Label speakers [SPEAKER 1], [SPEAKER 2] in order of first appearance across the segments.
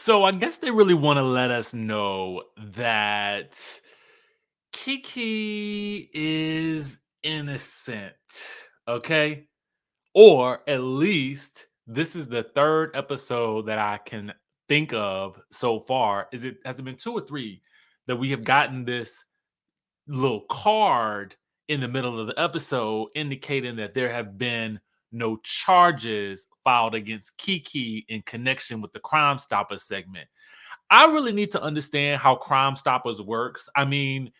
[SPEAKER 1] So I guess they really want to let us know that Kiki is innocent, okay? Or at least this is the third episode that I can think of so far. Has it been two or three that we have gotten this little card in the middle of the episode indicating that there have been no charges filed against Kiki in connection with the Crime Stoppers segment. I really need to understand how Crime Stoppers works. I mean,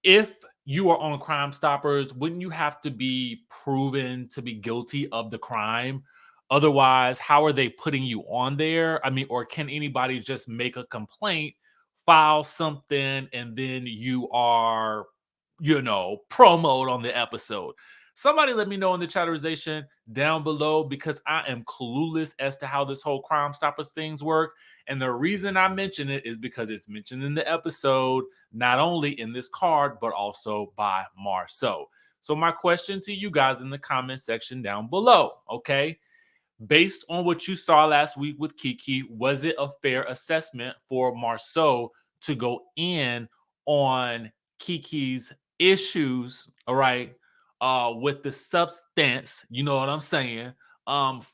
[SPEAKER 1] if you are on Crime Stoppers, wouldn't you have to be proven to be guilty of the crime? Otherwise, how are they putting you on there? I mean, or can anybody just make a complaint, file something, and then you are, promote on the episode? Somebody let me know in the chatterization down below because I am clueless as to how this whole Crime Stoppers things work. And the reason I mention it is because it's mentioned in the episode, not only in this card, but also by Marsau. So my question to you guys in the comment section down below, okay? Based on what you saw last week with Kiki, was it a fair assessment for Marsau to go in on Kiki's issues, all right, with the substance, you know what I'm saying,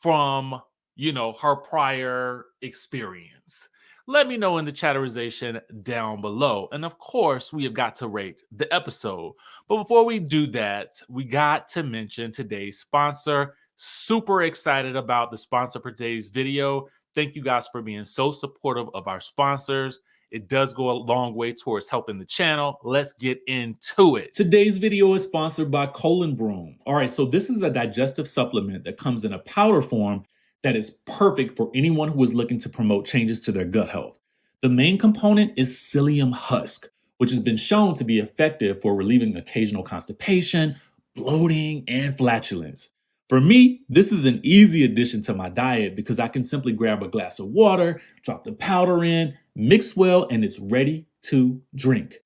[SPEAKER 1] from, her prior experience? Let me know in the chatterization down below. And of course, we have got to rate the episode. But before we do that, we got to mention today's sponsor. Super excited about the sponsor for today's video. Thank you guys for being so supportive of our sponsors. It does go a long way towards helping the channel. Let's get into it.
[SPEAKER 2] Today's video is sponsored by Colon Broom. All right, so this is a digestive supplement that comes in a powder form that is perfect for anyone who is looking to promote changes to their gut health. The main component is psyllium husk, which has been shown to be effective for relieving occasional constipation, bloating, and flatulence. For me, this is an easy addition to my diet because I can simply grab a glass of water, drop the powder in, mix well, and it's ready to drink.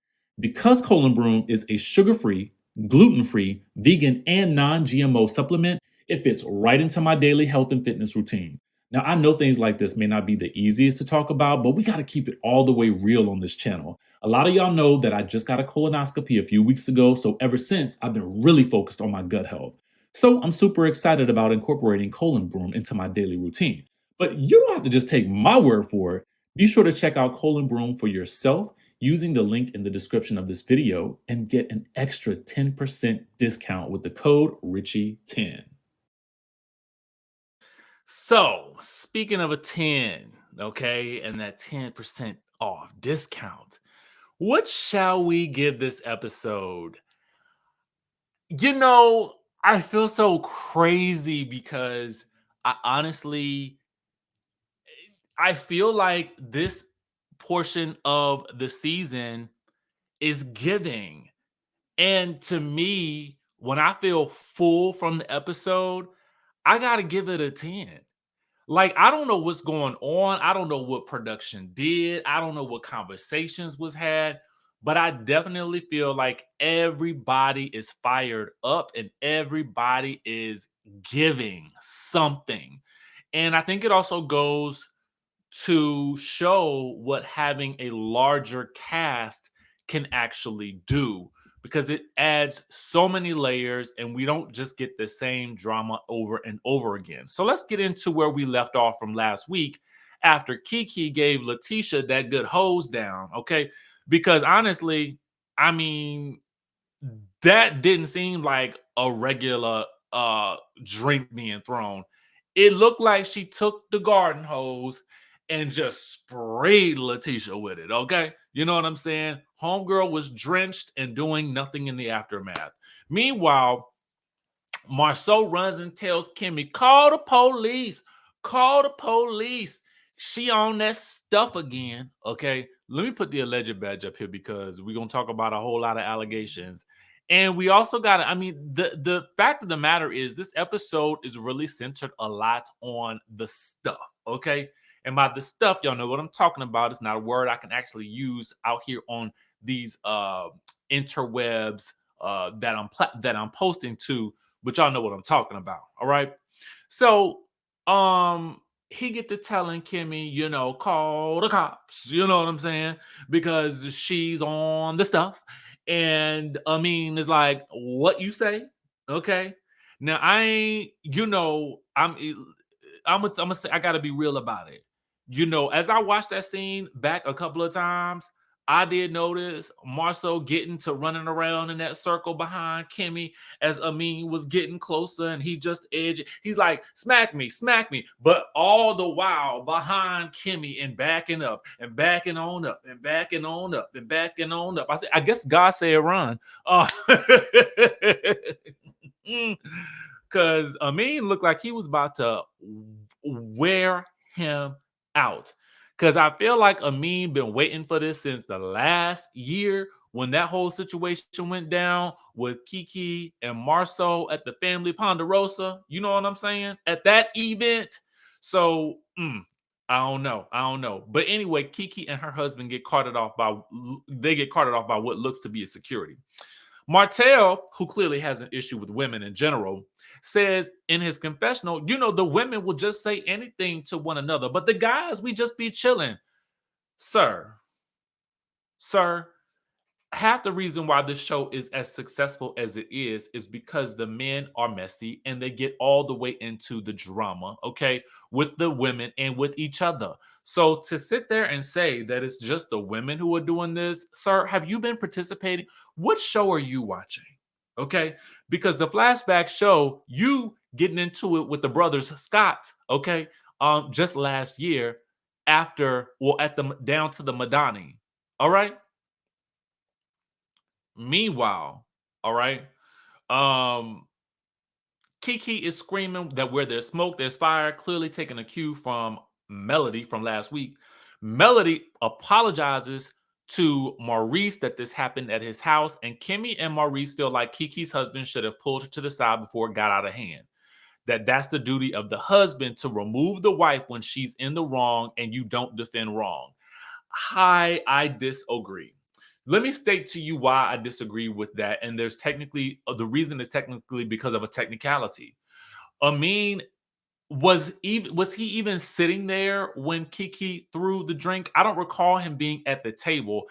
[SPEAKER 2] Because Colon Broom is a sugar-free, gluten-free, vegan, and non-GMO supplement, it fits right into my daily health and fitness routine. Now, I know things like this may not be the easiest to talk about, but we got to keep it all the way real on this channel. A lot of y'all know that I just got a colonoscopy a few weeks ago, so ever since, I've been really focused on my gut health. So I'm super excited about incorporating Colon Broom into my daily routine. But you don't have to just take my word for it. Be sure to check out Colon Broom for yourself using the link in the description of this video and get an extra 10% discount with the code Richie10.
[SPEAKER 1] So, speaking of a 10, okay, and that 10% off discount, what shall we give this episode? I feel so crazy because I feel like this portion of the season is giving. And to me, when I feel full from the episode, I got to give it a 10. Like, I don't know what's going on. I don't know what production did. I don't know what conversations was had, but I definitely feel like everybody is fired up and everybody is giving something. And I think it also goes to show what having a larger cast can actually do because it adds so many layers and we don't just get the same drama over and over again. So let's get into where we left off from last week after Kiki gave Letitia that good hose down, okay? Because honestly, I mean, that didn't seem like a regular drink being thrown. It looked like she took the garden hose and just sprayed Letitia with it, okay? You know what I'm saying? Homegirl was drenched and doing nothing in the aftermath. Meanwhile, Marsau runs and tells Kimmy, call the police, call the police. She on that stuff again, okay? Let me put the alleged badge up here because we're going to talk about a whole lot of allegations. And we also got to, I mean, the fact of the matter is this episode is really centered a lot on the stuff, okay? And by the stuff, y'all know what I'm talking about. It's not a word I can actually use out here on these interwebs that I'm posting to, but y'all know what I'm talking about. All right. So he get to telling Kimmy, call the cops, you know what I'm saying? Because she's on the stuff. And Amin is like, what you say? Okay. Now I ain't, I'm gonna say I gotta be real about it. As I watched that scene back a couple of times, I did notice Marceau getting to running around in that circle behind Kimmy as Amin was getting closer and he just edged. He's like, smack me, smack me. But all the while behind Kimmy and backing up and backing on up and backing on up and backing on up. I guess God said run. Because Amin looked like he was about to wear him out. Because I feel like Amin been waiting for this since the last year when that whole situation went down with Kiki and Marsau at the family Ponderosa. You know what I'm saying? At that event. So I don't know. I don't know. But anyway, Kiki and her husband get carted off by what looks to be a security. Martel, who clearly has an issue with women in general, says in his confessional, the women will just say anything to one another, but the guys, we just be chilling. Sir, sir, half the reason why this show is as successful as it is because the men are messy and they get all the way into the drama, okay, with the women and with each other. So to sit there and say that it's just the women who are doing this, sir, have you been participating? What show are you watching? Okay, because the flashback show you getting into it with the brothers Scott, okay, just last year after, well, at the down to the Madani, all right. Meanwhile, all right, um, Kiki is screaming that where there's smoke, there's fire, clearly taking a cue from Melody from last week. Melody apologizes to Maurice that this happened at his house, and Kimmy and Maurice feel like Kiki's husband should have pulled her to the side before it got out of hand. That's the duty of the husband to remove the wife when she's in the wrong and you don't defend wrong. I disagree. Let me state to you why I disagree with that. And there's technically the reason is technically because of a technicality. Amin was he even sitting there when Kiki threw the drink? I don't recall him being at the table.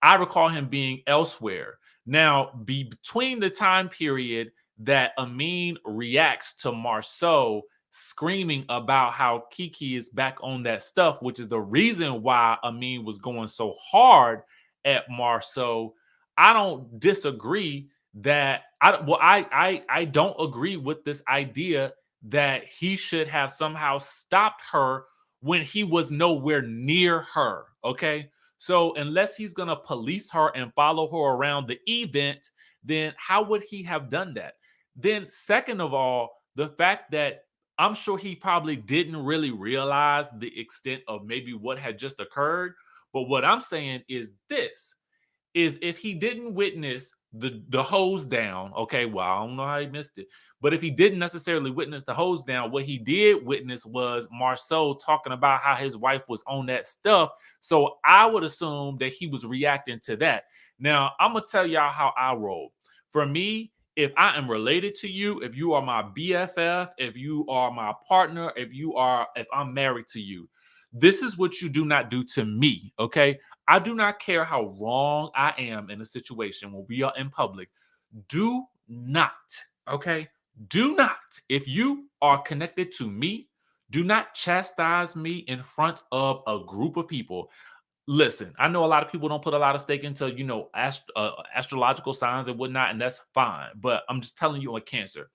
[SPEAKER 1] I recall him being elsewhere. Now, between the time period that Amin reacts to Marsau screaming about how Kiki is back on that stuff, which is the reason why Amin was going so hard at Marsau, I don't disagree that I don't agree with this idea that he should have somehow stopped her when he was nowhere near her. Okay. So unless he's going to police her and follow her around the event, then how would he have done that? Then, second of all, the fact that I'm sure he probably didn't really realize the extent of maybe what had just occurred. But what I'm saying is this is if he didn't witness the hose down, okay, well, I don't know how he missed it, but if he didn't necessarily witness the hose down, what he did witness was Marceau talking about how his wife was on that stuff. So I would assume that he was reacting to that. Now, I'm gonna tell y'all how I roll. For me, if I am related to you, if you are my BFF, if you are my partner, if I'm married to you, this is what you do not do to me, okay? I do not care how wrong I am in a situation when we are in public. Do not, okay? Do not, if you are connected to me, do not chastise me in front of a group of people. Listen, I know a lot of people don't put a lot of stake into, astrological signs and whatnot, and that's fine. But I'm just telling you on Cancer,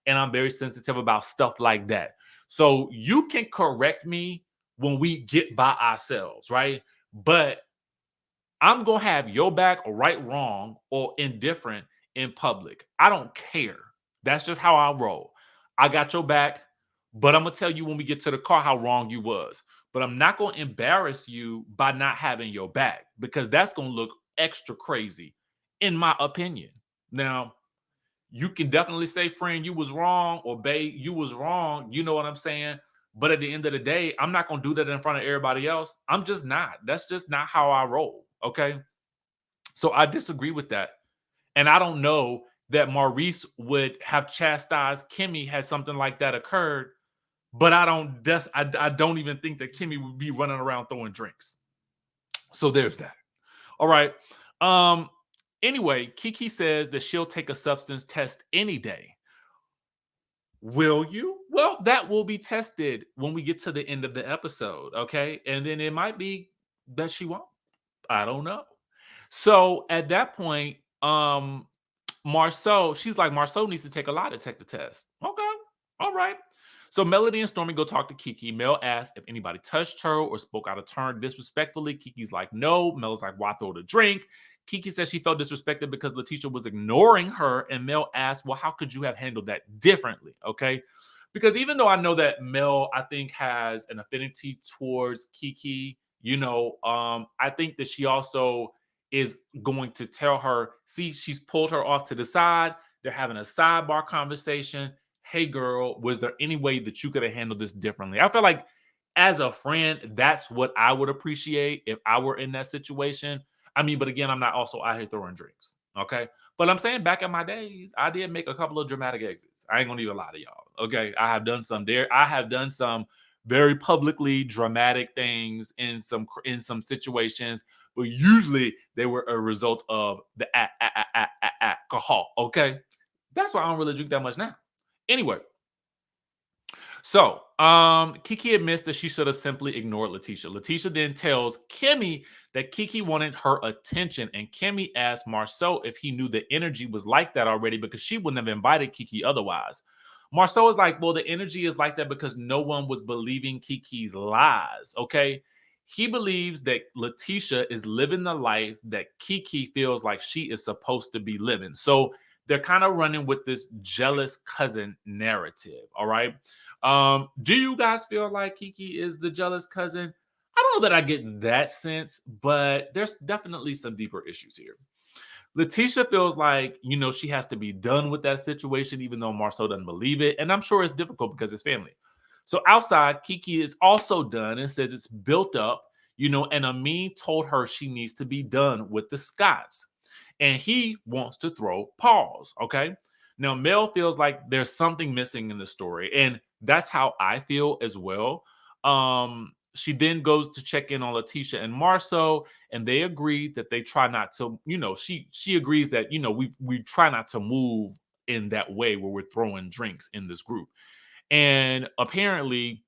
[SPEAKER 1] and I'm very sensitive about stuff like that. So you can correct me when we get by ourselves, right? But I'm gonna have your back right, wrong, or indifferent in public. I don't care. That's just how I roll. I got your back, but I'm gonna tell you when we get to the car how wrong you was. But I'm not gonna embarrass you by not having your back because that's gonna look extra crazy, in my opinion. Now, you can definitely say, friend, you was wrong, or babe, you was wrong. You know what I'm saying? But at the end of the day, I'm not gonna do that in front of everybody else. I'm just not. That's just not how I roll. Okay. So I disagree with that. And I don't know that Maurice would have chastised Kimmy had something like that occurred but I don't even think that Kimmy would be running around throwing drinks. So there's that. All right. Um. Anyway, Kiki says that she'll take a substance test any day. Will you? Well, that will be tested when we get to the end of the episode. Okay. And then it might be that she won't. I don't know. So at that point, Marsau, she's like, Marsau needs to take a lie detector test. Okay. All right. So Melody and Stormy go talk to Kiki. Mel asks if anybody touched her or spoke out of turn disrespectfully. Kiki's like, no. Mel's like, why throw the drink? Kiki says she felt disrespected because Letitia was ignoring her. And Mel asks, well, how could you have handled that differently? Okay. Because even though I know that Mel, I think, has an affinity towards Kiki, I think that she also is going to tell her, see, she's pulled her off to the side. They're having a sidebar conversation. Hey, girl, was there any way that you could have handled this differently? I feel like as a friend, that's what I would appreciate if I were in that situation. I mean, but again, I'm not also out here throwing drinks. Okay. But I'm saying back in my days, I did make a couple of dramatic exits. I ain't gonna even lie to y'all. Okay. I have done some there. I have done some very publicly dramatic things in some situations, but usually they were a result of the alcohol. Okay. That's why I don't really drink that much now. Anyway, so Kiki admits that she should have simply ignored Letitia. Letitia then tells Kimmy that Kiki wanted her attention, and Kimmy asked Marsau if he knew the energy was like that already because she wouldn't have invited Kiki otherwise. Marsau is like, well, the energy is like that because no one was believing Kiki's lies. Okay. He believes that Letitia is living the life that Kiki feels like she is supposed to be living. So they're kind of running with this jealous cousin narrative. All right. Do you guys feel like Kiki is the jealous cousin? I don't know that I get that sense, but there's definitely some deeper issues here. Letitia feels like, she has to be done with that situation, even though Marcel doesn't believe it. And I'm sure it's difficult because it's family. So outside, Kiki is also done and says it's built up, and Amin told her she needs to be done with the Scots. And he wants to throw paws. Okay. Now, Mel feels like there's something missing in the story. And that's how I feel as well. She then goes to check in on Letitia and Marceau, and they agree that they try not to, she agrees that, we try not to move in that way where we're throwing drinks in this group. And apparently,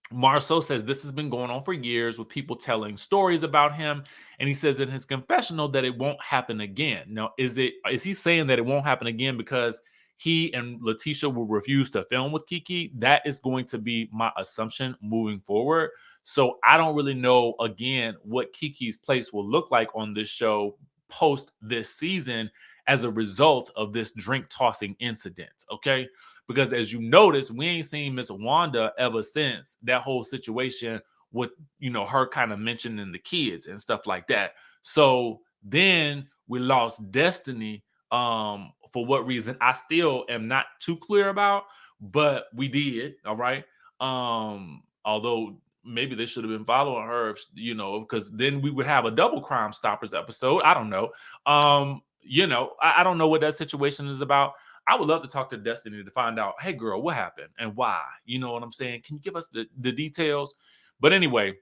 [SPEAKER 1] Marceau says this has been going on for years with people telling stories about him. And he says in his confessional that it won't happen again. Now, is he saying that it won't happen again because he and Letitia will refuse to film with Kiki? That is going to be my assumption moving forward. So I don't really know, again, what Kiki's place will look like on this show post this season as a result of this drink tossing incident. Okay. Because as you notice, we ain't seen Miss Wanda ever since that whole situation with, her kind of mentioning the kids and stuff like that. So then we lost Destiny, for what reason I still am not too clear about, but we did. All right. Although maybe they should have been following her, because then we would have a double Crime Stoppers episode. I don't know. I don't know what that situation is about. I would love to talk to Destiny to find out, hey girl, what happened and why? You know what I'm saying? Can you give us the details? But anyway,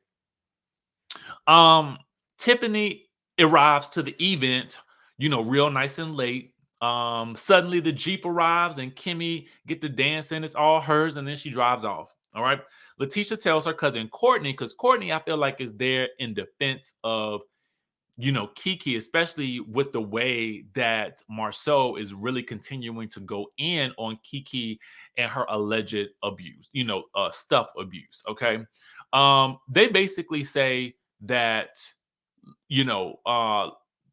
[SPEAKER 1] um, Tiffany arrives to the event, real nice and late. Suddenly the Jeep arrives and Kimmy get to dance and it's all hers, and then she drives off. All right. Letitia tells her cousin Courtney, because Courtney, I feel like, is there in defense of Kiki, especially with the way that Marceau is really continuing to go in on Kiki and her alleged abuse, stuff abuse. Okay. They basically say that, you know, uh,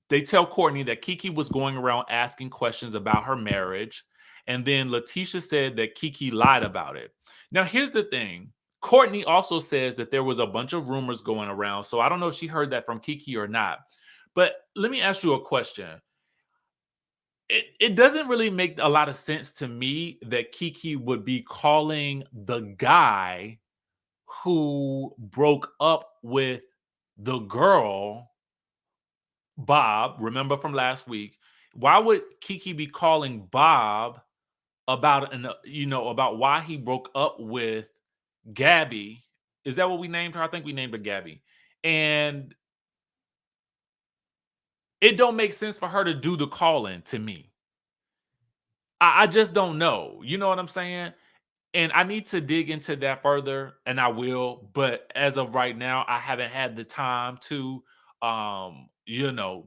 [SPEAKER 1] they tell Courtney that Kiki was going around asking questions about her marriage. And then Letitia said that Kiki lied about it. Now, here's the thing. Courtney also says that there was a bunch of rumors going around. So I don't know if she heard that from Kiki or not. But let me ask you a question. It doesn't really make a lot of sense to me that Kiki would be calling the guy who broke up with the girl, Bob, remember from last week. Why would Kiki be calling Bob about about why he broke up with Gabby. Is that what we named her? I think we named her Gabby. And it don't make sense for her to do the calling to me. I just don't know. You know what I'm saying? And I need to dig into that further, and I will. But as of right now, I haven't had the time to,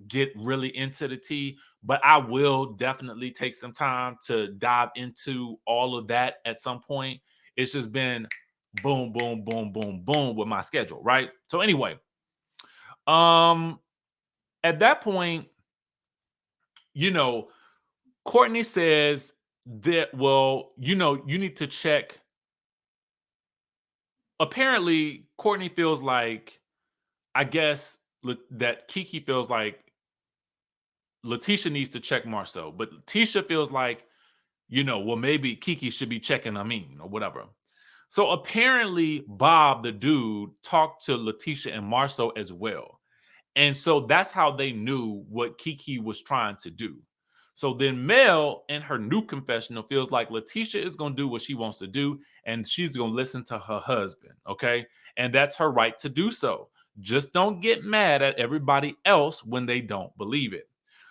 [SPEAKER 1] get really into the tea. But I will definitely take some time to dive into all of that at some point. It's just been boom, boom, boom, boom, boom with my schedule, right? So anyway, um, at that point, you know, Courtney says that, well, you need to check. Apparently, Courtney feels like, I guess, that Kiki feels like Letitia needs to check Marceau, but Letitia feels like, well, maybe Kiki should be checking Amin or whatever. So apparently, Bob, the dude, talked to Letitia and Marceau as well. And so that's how they knew what Kiki was trying to do. So then Mel, in her new confessional, feels like Letitia is going to do what she wants to do, and she's going to listen to her husband. Okay. And that's her right to do so. Just don't get mad at everybody else when they don't believe it.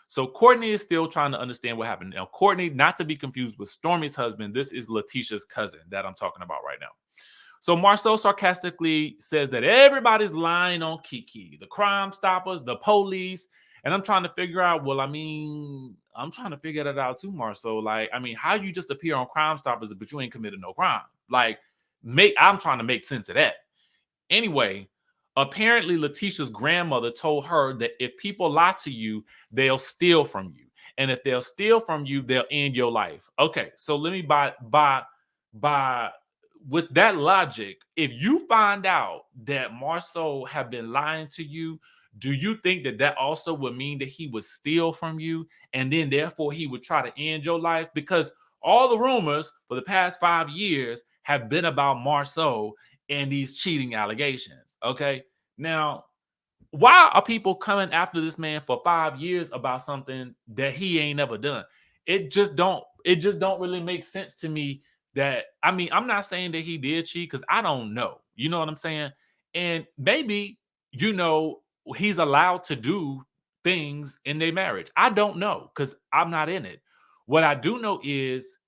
[SPEAKER 1] So Courtney is still trying to understand what happened. Now, Courtney, not to be confused with Stormy's husband, this is Letitia's cousin that I'm talking about right now. So Marceau sarcastically says that everybody's lying on Kiki, the Crime Stoppers, the police. And I'm trying to figure out, well, I mean, I'm trying to figure that out too, Marceau. Like, I mean, how you just appear on Crime Stoppers, but you ain't committed no crime? Like, I'm trying to make sense of that. Anyway, apparently Letitia's grandmother told her that if people lie to you, they'll steal from you. And if they'll steal from you, they'll end your life. Okay, so let me by with that logic, if you find out that Marceau have been lying to you, do you think that that also would mean that he would steal from you and then therefore he would try to end your life? Because all the rumors for the past 5 years have been about Marceau and these cheating allegations. Okay. Now, why are people coming after this man for 5 years about something that he ain't never done? It just don't really make sense to me. That, I mean, I'm not saying that he did cheat because I don't know. You know what I'm saying? And maybe, you know, he's allowed to do things in their marriage. I don't know because I'm not in it. What I do know is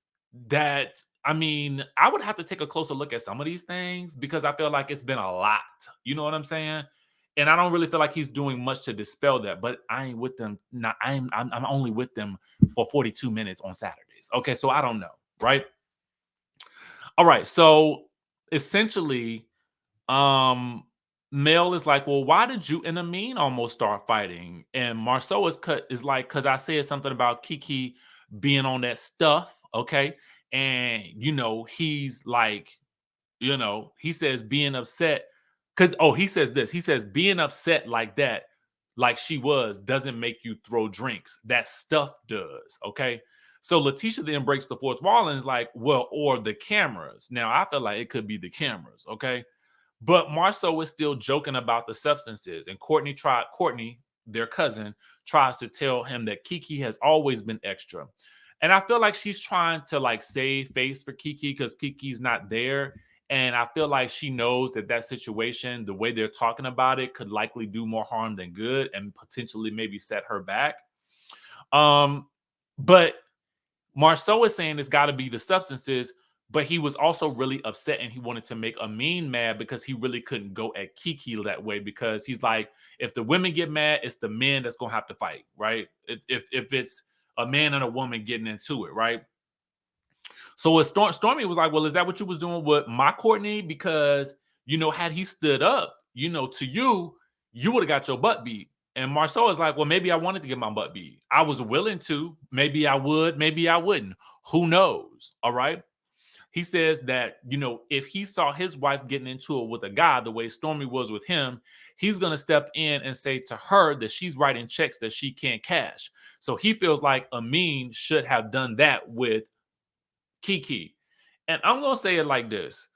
[SPEAKER 1] that, I mean, I would have to take a closer look at some of these things because I feel like it's been a lot. You know what I'm saying? And I don't really feel like he's doing much to dispel that. But I ain't with them. Not I'm only with them for 42 minutes on Saturdays. Okay, so I don't know, right? All right. So essentially, um, Mel is like, well, why did you and Amin almost start fighting? And Marceau is like, because I said something about Kiki being on that stuff, okay? And he's like, he says being upset because he says this. He says being upset like that, like she was, doesn't make you throw drinks. That stuff does, okay? So Letitia then breaks the fourth wall and is like, well, or the cameras. Now I feel like it could be the cameras, okay? But Marceau was still joking about the substances, and Courtney, their cousin, tries to tell him that Kiki has always been extra. And I feel like she's trying to like save face for Kiki because Kiki's not there. And I feel like she knows that that situation, the way they're talking about it, could likely do more harm than good and potentially maybe set her back. Um, but Marceau is saying it's got to be the substances, but he was also really upset and he wanted to make Amin mad because he really couldn't go at Kiki that way because he's like, if the women get mad, it's the men that's gonna have to fight, right? If it's a man and a woman getting into it, right? So Stormy was like, well, is that what you was doing with my Courtney? Because had he stood up, to you, you would have got your butt beat. And Marceau is like, well, maybe I wanted to get my butt beat. I was willing to. Maybe I would. Maybe I wouldn't. Who knows? All right. He says that, if he saw his wife getting into it with a guy the way Stormy was with him, he's going to step in and say to her that she's writing checks that she can't cash. So he feels like Amin should have done that with Kiki. And I'm going to say it like this.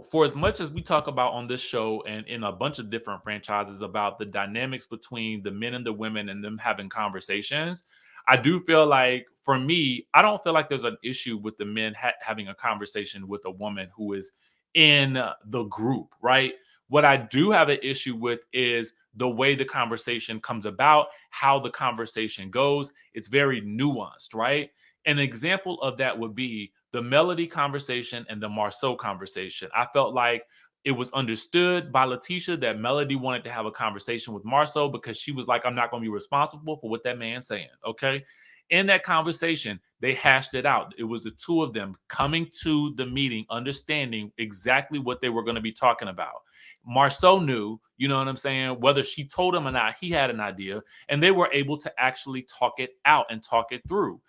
[SPEAKER 1] For as much as we talk about on this show and in a bunch of different franchises about the dynamics between the men and the women and them having conversations, I do feel like, for me, I don't feel like there's an issue with the men having a conversation with a woman who is in the group, right? What I do have an issue with is the way the conversation comes about, how the conversation goes. It's very nuanced, right? An example of that would be the Melody conversation and the Marsau conversation. I felt like it was understood by Letitia that Melody wanted to have a conversation with Marsau because she was like, I'm not going to be responsible for what that man's saying. Okay. In that conversation, they hashed it out. It was the two of them coming to the meeting, understanding exactly what they were going to be talking about. Marceau knew, you know what I'm saying? Whether she told him or not, he had an idea, and they were able to actually talk it out and talk it through.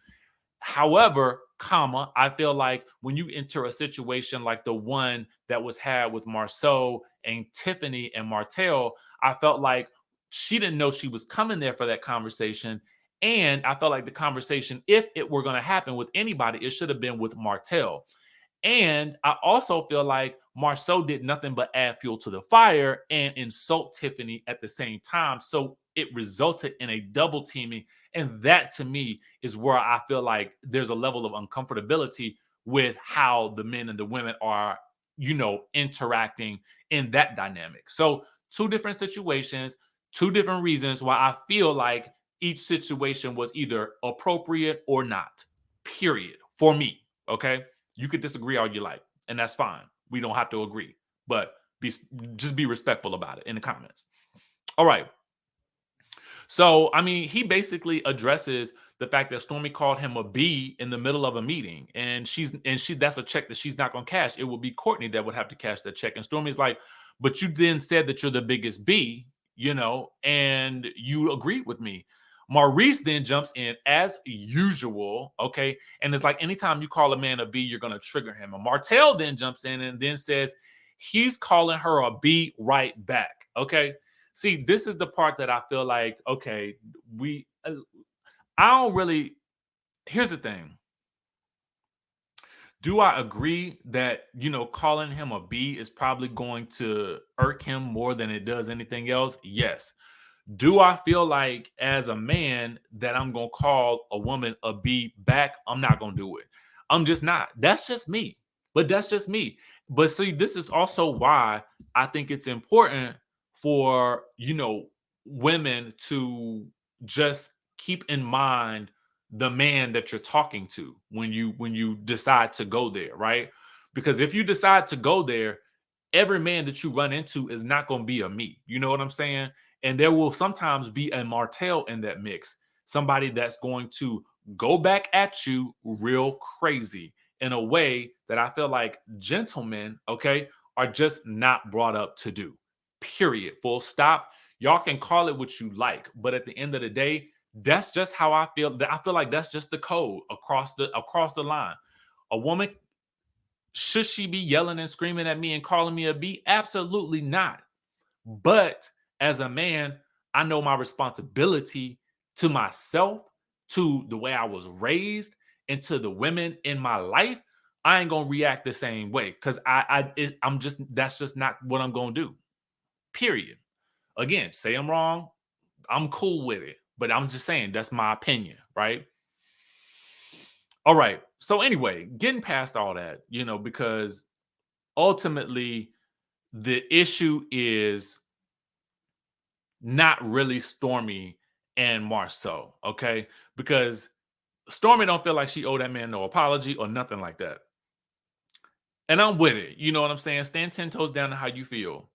[SPEAKER 1] However, I feel like when you enter a situation like the one that was had with Marceau and Tiffany and Martel, I felt like she didn't know she was coming there for that conversation. And I felt like the conversation, if it were going to happen with anybody, it should have been with Martel. And I also feel like Marceau did nothing but add fuel to the fire and insult Tiffany at the same time. So it resulted in a double teaming. And that to me is where I feel like there's a level of uncomfortability with how the men and the women are, interacting in that dynamic. So, two different situations, two different reasons why I feel like each situation was either appropriate or not, period, for me. Okay. You could disagree all you like, and that's fine. We don't have to agree, but just be respectful about it in the comments. All right. So, I mean, he basically addresses the fact that Stormy called him a B in the middle of a meeting, and she that's a check that she's not going to cash. It will be Courtney that would have to cash that check. And Stormy's like, "But you then said that you're the biggest B, and you agreed with me." Maurice then jumps in as usual, okay, and it's like anytime you call a man a B, you're going to trigger him. And Martel then jumps in and then says he's calling her a B right back, okay. See, this is the part that I feel like, okay, I don't really, here's the thing. Do I agree that, calling him a B is probably going to irk him more than it does anything else? Yes. Do I feel like as a man that I'm going to call a woman a B back? I'm not going to do it. I'm just not. That's just me. But that's just me. But see, this is also why I think it's important for, women to just keep in mind the man that you're talking to when you decide to go there, right? Because if you decide to go there, every man that you run into is not going to be a me. You know what I'm saying? And there will sometimes be a Martel in that mix, somebody that's going to go back at you real crazy in a way that I feel like gentlemen, okay, are just not brought up to do. Period. Full stop. Y'all can call it what you like, but at the end of the day, that's just how I feel. I feel like that's just the code across the line. A woman, should she be yelling and screaming at me and calling me a B? Absolutely not. But as a man, I know my responsibility to myself, to the way I was raised, and to the women in my life. I ain't gonna react the same way because I'm just that's just not what I'm gonna do. Period. Again, say I'm wrong. I'm cool with it, but I'm just saying that's my opinion, right? All right. So anyway, getting past all that, because ultimately the issue is not really Stormy and Marceau, okay? Because Stormy don't feel like she owe that man no apology or nothing like that. And I'm with it. You know what I'm saying? Stand 10 toes down to how you feel.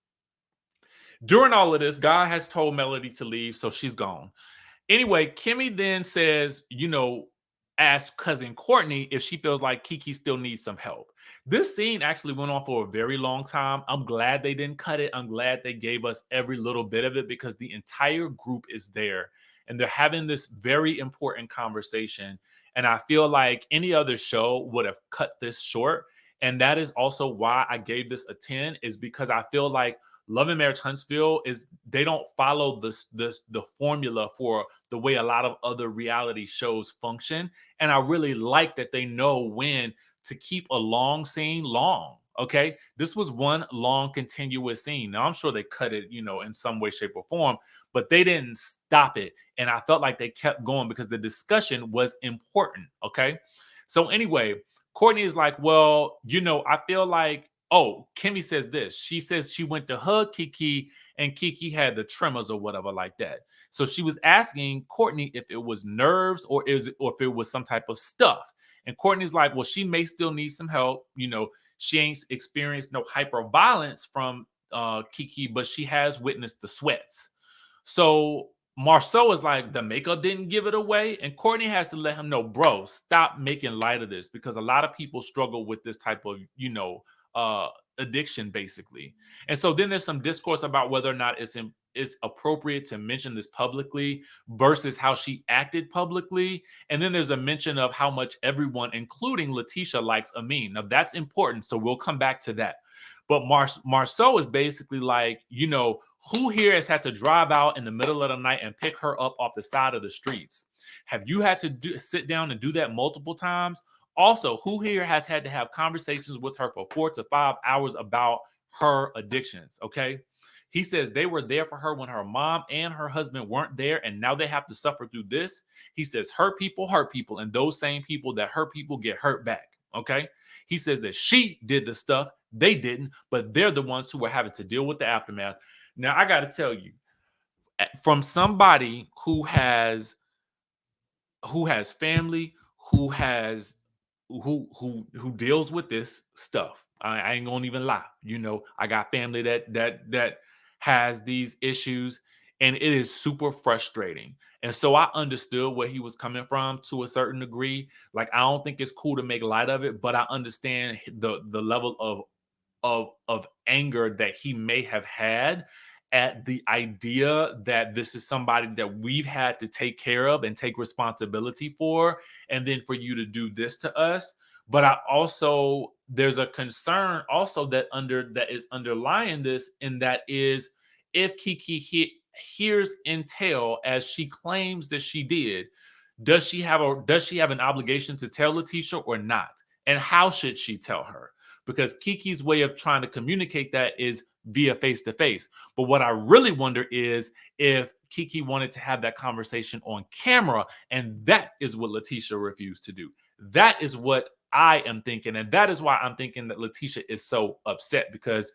[SPEAKER 1] During all of this, God has told Melody to leave, so she's gone. Anyway, Kimmy then says, ask cousin Courtney if she feels like Kiki still needs some help. This scene actually went on for a very long time. I'm glad they didn't cut it. I'm glad they gave us every little bit of it because the entire group is there and they're having this very important conversation. And I feel like any other show would have cut this short. And that is also why I gave this a 10, is because I feel like Love and Marriage Huntsville is they don't follow the formula for the way a lot of other reality shows function. And I really like that they know when to keep a long scene long. Okay. This was one long continuous scene. Now I'm sure they cut it, in some way, shape, or form, but they didn't stop it. And I felt like they kept going because the discussion was important. Okay. So anyway, Courtney is like, well, I feel like Oh, Kimmy says this. She says she went to hug Kiki and Kiki had the tremors or whatever like that. So she was asking Courtney if it was nerves or if it was some type of stuff. And Courtney's like, well, she may still need some help. She ain't experienced no hyper violence from Kiki, but she has witnessed the sweats. So Marceau is like, the makeup didn't give it away. And Courtney has to let him know, bro, stop making light of this because a lot of people struggle with this type of, uh, addiction, basically. And so then there's some discourse about whether or not it's appropriate to mention this publicly versus how she acted publicly. And then there's a mention of how much everyone, including Letitia, likes Amin. Now that's important. So we'll come back to that. But Marceau is basically like, who here has had to drive out in the middle of the night and pick her up off the side of the streets? Have you had to sit down and do that multiple times? Also, who here has had to have conversations with her for 4 to 5 hours about her addictions? Okay. He says they were there for her when her mom and her husband weren't there, and now they have to suffer through this. He says hurt people, and those same people that hurt people get hurt back. Okay. He says that she did the stuff, they didn't, but they're the ones who are having to deal with the aftermath. Now, I got to tell you, from somebody who has family, who has who deals with this stuff. I ain't gonna even lie. I got family that has these issues, and it is super frustrating. And so I understood where he was coming from to a certain degree. Like, I don't think it's cool to make light of it, but I understand the level of anger that he may have had at the idea that this is somebody that we've had to take care of and take responsibility for, and then for you to do this to us. But I also there's a concern also that is underlying this, and that is, if Kiki hears intel as she claims that she did, does she have an obligation to tell Letitia or not? And how should she tell her? Because Kiki's way of trying to communicate that is via face to face. But what I really wonder is if Kiki wanted to have that conversation on camera, and that is what Letitia refused to do. That is what I am thinking. And that is why I'm thinking that Letitia is so upset, because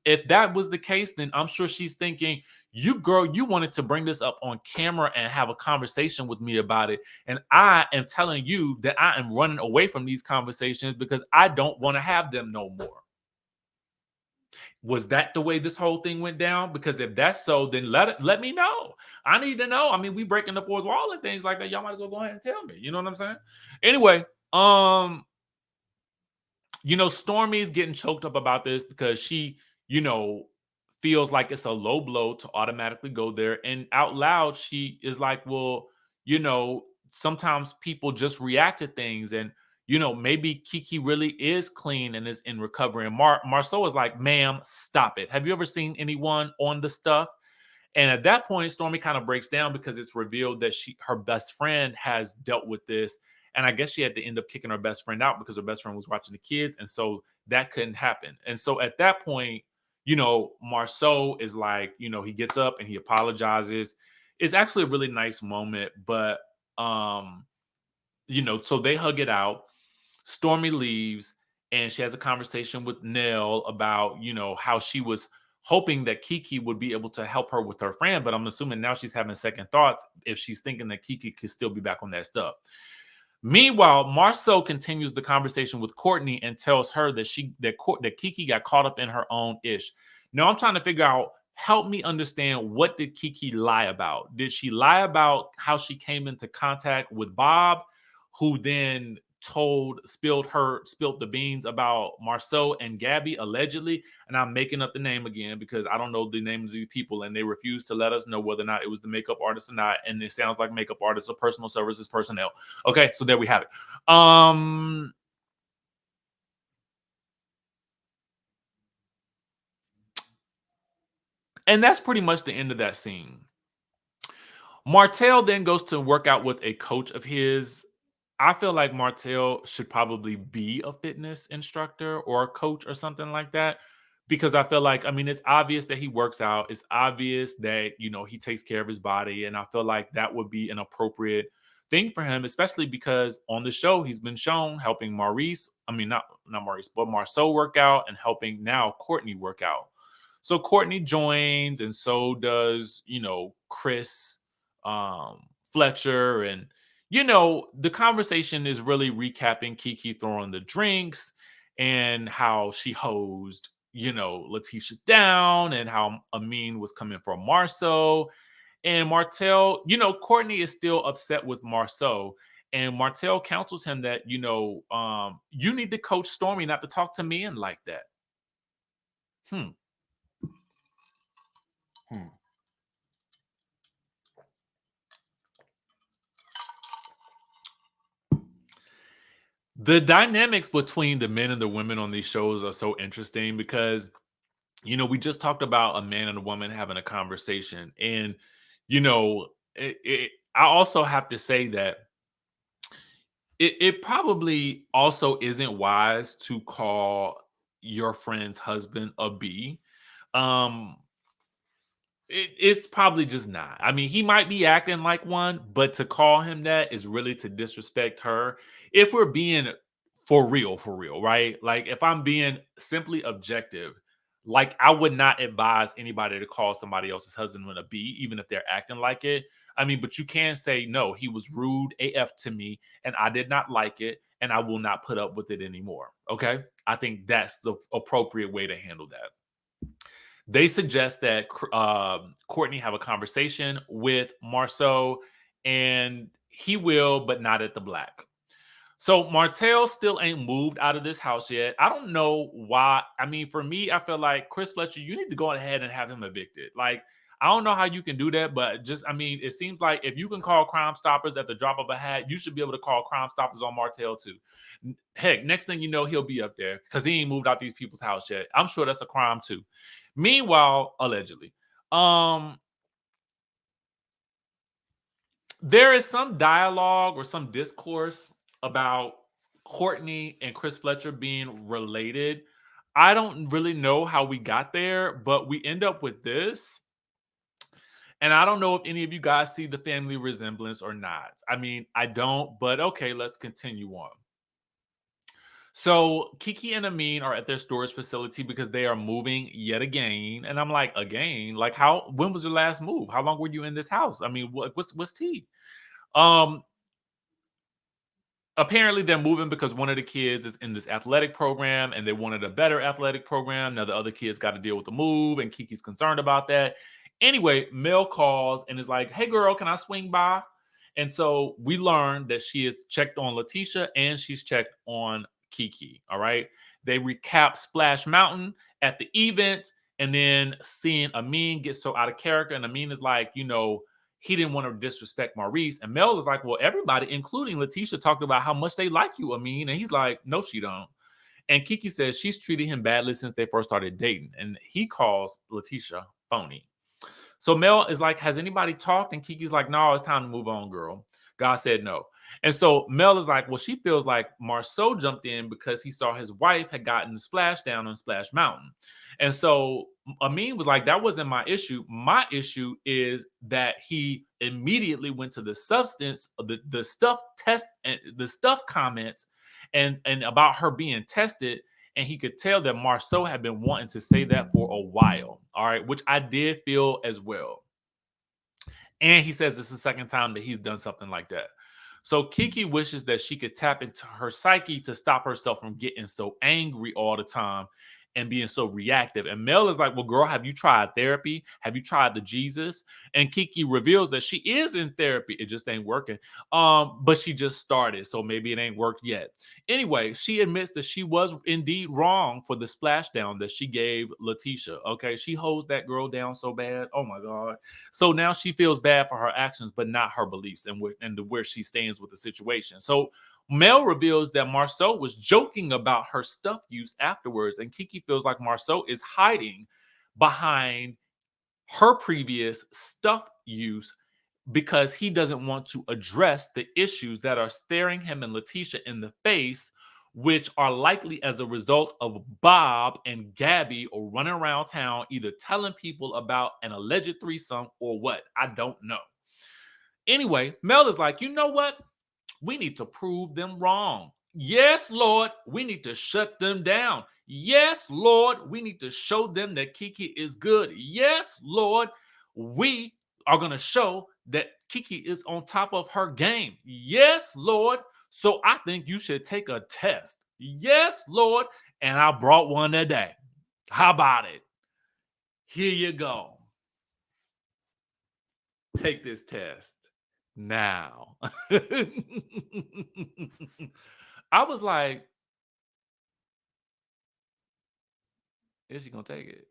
[SPEAKER 1] if that was the case, then I'm sure she's thinking, you wanted to bring this up on camera and have a conversation with me about it. And I am telling you that I am running away from these conversations because I don't want to have them no more. Was that the way this whole thing went down? Because if that's so, then let me know. I need to know. I mean, we breaking the fourth wall and things like that. Y'all might as well go ahead and tell me. You know what I'm saying? Anyway, Stormy's getting choked up about this because she, feels like it's a low blow to automatically go there. And out loud, she is like, well, sometimes people just react to things. And, maybe Kiki really is clean and is in recovery. And Marceau is like, ma'am, stop it. Have you ever seen anyone on the stuff? And at that point, Stormy kind of breaks down because it's revealed that her best friend has dealt with this. And I guess she had to end up kicking her best friend out because her best friend was watching the kids. And so that couldn't happen. And so at that point, Marceau is like, he gets up and he apologizes. It's actually a really nice moment, but, so they hug it out. Stormy leaves and she has a conversation with Nell about, how she was hoping that Kiki would be able to help her with her friend. But I'm assuming now she's having second thoughts if she's thinking that Kiki could still be back on that stuff. Meanwhile, Marceau continues the conversation with Courtney and tells her that Kiki got caught up in her own ish. Now I'm trying to figure out, help me understand, what did Kiki lie about? Did she lie about how she came into contact with Bob, who then spilled the beans about Marceau and Gabby allegedly? And I'm making up the name again because I don't know the names of these people, and they refuse to let us know whether or not it was the makeup artist or not. And it sounds like makeup artists or personal services personnel. Okay, so there we have it. And that's pretty much the end of that scene. Martel then goes to work out with a coach of his. I feel like Martel should probably be a fitness instructor or a coach or something like that, because I feel like, I mean, it's obvious that he works out. It's obvious that, he takes care of his body. And I feel like that would be an appropriate thing for him, especially because on the show he's been shown helping Maurice. I mean, not Maurice, but Marsau work out and helping now Courtney work out. So Courtney joins, and so does Chris Fletcher, and the conversation is really recapping Kiki throwing the drinks and how she hosed Letitia down, and how Amin was coming for Marsau. And Martel, Courtney is still upset with Marsau. And Martel counsels him that, you need to coach Stormy not to talk to men like that. Hmm. The dynamics between the men and the women on these shows are so interesting because, we just talked about a man and a woman having a conversation. And, I also have to say that it probably also isn't wise to call your friend's husband a B. Um, it's probably just not. I mean, he might be acting like one, but to call him that is really to disrespect her. If we're being for real, right? Like, if I'm being simply objective, like, I would not advise anybody to call somebody else's husband a B, even if they're acting like it. I mean, but you can say, no, he was rude AF to me, and I did not like it, and I will not put up with it anymore. Okay. I think that's the appropriate way to handle that. They suggest that Courtney have a conversation with Marsau, and he will, but not at the Black. So Martel still ain't moved out of this house yet. I don't know why. I mean, for me, I feel like Chris Fletcher, you need to go ahead and have him evicted. Like, I don't know how you can do that, but just, I mean, it seems like if you can call Crime Stoppers at the drop of a hat, you should be able to call Crime Stoppers on Martel too. Heck, next thing you know, he'll be up there because he ain't moved out these people's house yet. I'm sure that's a crime too. Meanwhile, allegedly, there is some dialogue or some discourse about Courtney and Chris Fletcher being related. I don't really know how we got there, but we end up with this. And I don't know if any of you guys see the family resemblance or not. I mean, I don't, but okay, let's continue on. So Kiki and Amin are at their storage facility because they are moving yet again. And I'm like, again? Like, when was your last move? How long were you in this house? I mean, what's tea? Apparently they're moving because one of the kids is in this athletic program and they wanted a better athletic program. Now the other kids got to deal with the move, and Kiki's concerned about that. Anyway, Mel calls and is like, hey girl, can I swing by? And so we learned that she has checked on Letitia and she's checked on Kiki. All right. They recap Splash Mountain at the event, and then seeing Amin get so out of character. And Amin is like, he didn't want to disrespect Maurice. And Mel is like, well, everybody, including Letitia, talked about how much they like you, Amin. And he's like, no, she don't. And Kiki says she's treated him badly since they first started dating. And he calls Letitia phony. So Mel is like, has anybody talked? And Kiki's like, no, it's time to move on, girl. God said no. And so Mel is like, well, she feels like Marsau jumped in because he saw his wife had gotten splashed down on Splash Mountain. And so Amin was like, that wasn't my issue. My issue is that he immediately went to the substance of the stuff test and the stuff comments and about her being tested. And he could tell that Marsau had been wanting to say that for a while. All right, which I did feel as well. And he says it's the second time that he's done something like that. So Kiki wishes that she could tap into her psyche to stop herself from getting so angry all the time and being so reactive. And Mel is like, well, girl, have you tried therapy? Have you tried the Jesus? And Kiki reveals that she is in therapy. It just ain't working. But she just started, so maybe it ain't worked yet. Anyway, she admits that she was indeed wrong for the splashdown that she gave Letitia. Okay, she holds that girl down so bad. Oh my God. So now she feels bad for her actions, but not her beliefs and where she stands with the situation. So Mel reveals that Marsau was joking about her stuff use afterwards, and Kiki feels like Marsau is hiding behind her previous stuff use because he doesn't want to address the issues that are staring him and Letitia in the face, which are likely as a result of Bob and Gabby or running around town either telling people about an alleged threesome or what. I don't know. Anyway, Mel is like, you know what? We need to prove them wrong. Yes, Lord, we need to shut them down. Yes, Lord, we need to show them that Kiki is good. Yes, Lord, we are going to show that Kiki is on top of her game. Yes, Lord. So I think you should take a test. Yes, Lord. And I brought one today. How about it? Here you go. Take this test now. I was like, is she gonna take it?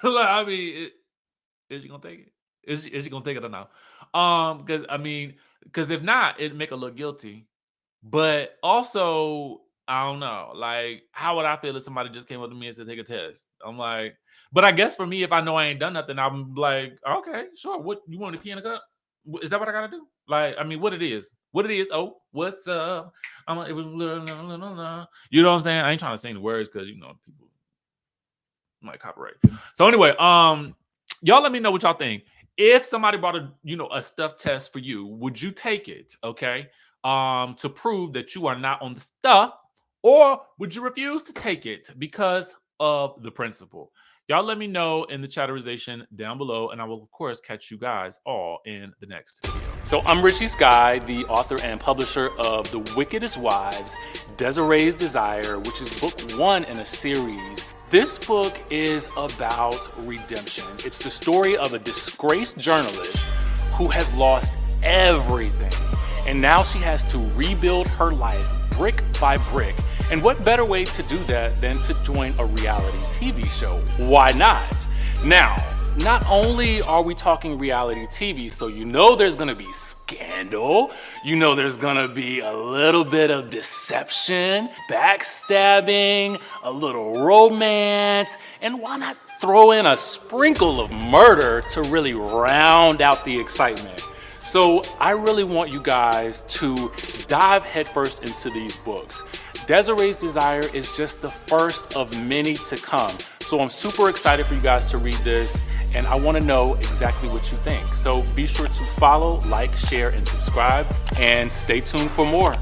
[SPEAKER 1] Like, I mean, is she gonna take it? Is she gonna take it or not? Because if not, it'd make her look guilty. But also, I don't know. Like, how would I feel if somebody just came up to me and said, take a test? I'm like, but I guess for me, if I know I ain't done nothing, I'm like, okay, sure. What you want to pee in a cup? Is that what I gotta do? Like, I mean, what it is? What it is? Oh, what's up? I'm like, you know what I'm saying? I ain't trying to sing the words because people might copyright. So anyway, y'all let me know what y'all think. If somebody brought a stuff test for you, would you take it? Okay. To prove that you are not on the stuff, or would you refuse to take it because of the principle? Y'all let me know in the chatterization down below, and I will, of course, catch you guys all in the next video. So I'm Richie Skye, the author and publisher of The Wickedest Wives, Desiree's Desire, which is book 1 in a series. This book is about redemption. It's the story of a disgraced journalist who has lost everything. And now she has to rebuild her life brick by brick. And what better way to do that than to join a reality TV show? Why not? Now, not only are we talking reality TV, so there's gonna be scandal, there's gonna be a little bit of deception, backstabbing, a little romance, and why not throw in a sprinkle of murder to really round out the excitement? So I really want you guys to dive headfirst into these books. Desiree's Desire is just the first of many to come. So I'm super excited for you guys to read this, and I want to know exactly what you think. So be sure to follow, like, share, and subscribe, and stay tuned for more.